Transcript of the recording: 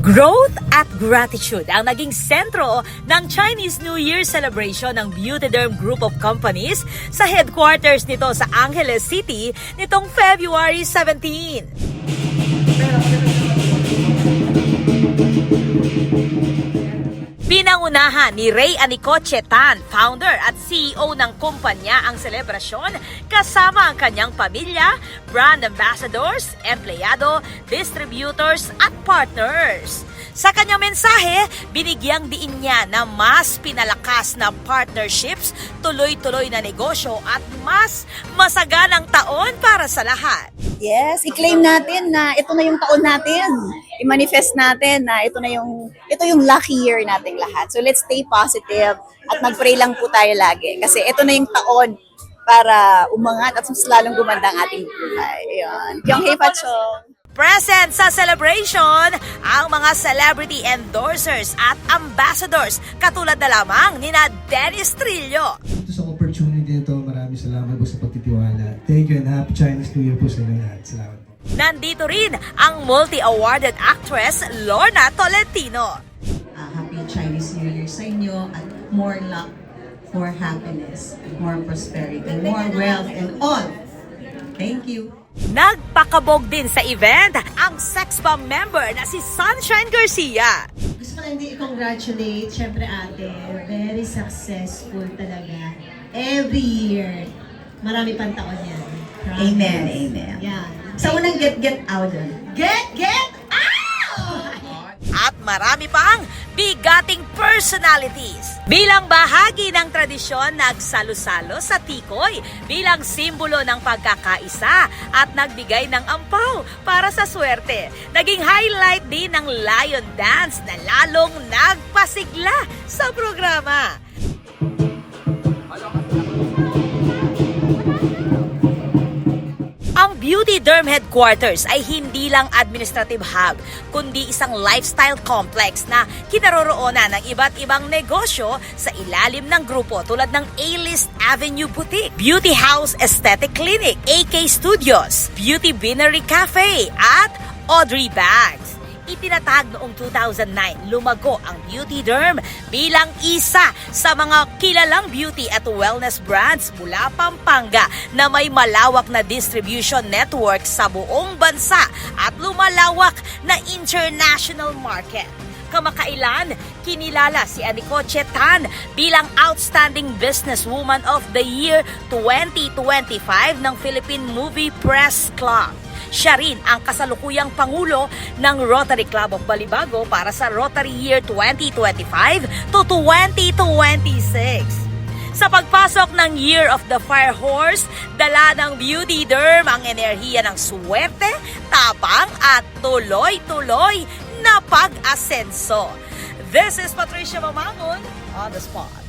Growth at gratitude ang naging sentro ng Chinese New Year celebration ng Beautyderm Group of Companies sa headquarters nito sa Angeles City nitong February 17. Pinangunahan ni Ray Anicoche Tan, founder at CEO ng kumpanya ang selebrasyon kasama ang kanyang pamilya, brand ambassadors, empleyado, distributors at partners. Sa kanyang mensahe, binigyang diin niya na mas pinalakas na partnerships, tuloy-tuloy na negosyo at mas masaganang taon para sa lahat. Yes, i-claim natin na ito na yung taon natin. I-manifest natin na ito yung lucky year nating lahat. So let's stay positive at mag-pray lang po tayo lagi. Kasi ito na yung taon para umangat at mas lalong gumanda ang ating buhay. Ayun. Yung Hey Pachong. Present sa celebration ang mga celebrity endorsers at ambassadors katulad na lamang nina Dennis Trillo. Ito sa opportunity nito, maraming salamat po sa pagtitiwala. Thank you and happy Chinese New Year po sa inyo lahat. Salamat po. Nandito rin ang multi-awarded actress Lorna Tolentino. Happy Chinese New Year sa inyo at more luck, more happiness, more prosperity, more wealth and all. Thank you. Nagpakabog din sa event ang sex bomb member na si Sunshine Garcia. Gusto ko lang din i-congratulate, syempre ate, very successful talaga. Every year, marami pang taon yan. Promise. Amen, amen. Yan. Sa unang get out doon. Get out! At marami pang bigating personalities. Bilang bahagi ng tradisyon, nagsalo-salo sa tikoy bilang simbolo ng pagkakaisa at nagbigay ng ampaw para sa swerte. Naging highlight din ng Lion Dance na lalong nagpasigla sa programa. Ang Beautyderm Headquarters ay hindi lang administrative hub, kundi isang lifestyle complex na kinaroroonan ng iba't ibang negosyo sa ilalim ng grupo tulad ng A-List Avenue Boutique, Beauty House Aesthetic Clinic, AK Studios, Beauty Binary Cafe at Audrey Bags. Itinatag noong 2009, lumago ang Beautyderm bilang isa sa mga kilalang beauty at wellness brands mula Pampanga na may malawak na distribution network sa buong bansa at lumalawak na international market. Kamakailan, kinilala si Anicoche Tan bilang Outstanding Businesswoman of the Year 2025 ng Philippine Movie Press Club. Siya rin ang kasalukuyang Pangulo ng Rotary Club of Balibago para sa Rotary Year 2025 to 2026. Sa pagpasok ng Year of the Fire Horse, dala ng Beautyderm ang enerhiya ng swerte, tapang at tuloy-tuloy na pag-asenso. This is Patricia Mamangon on the spot.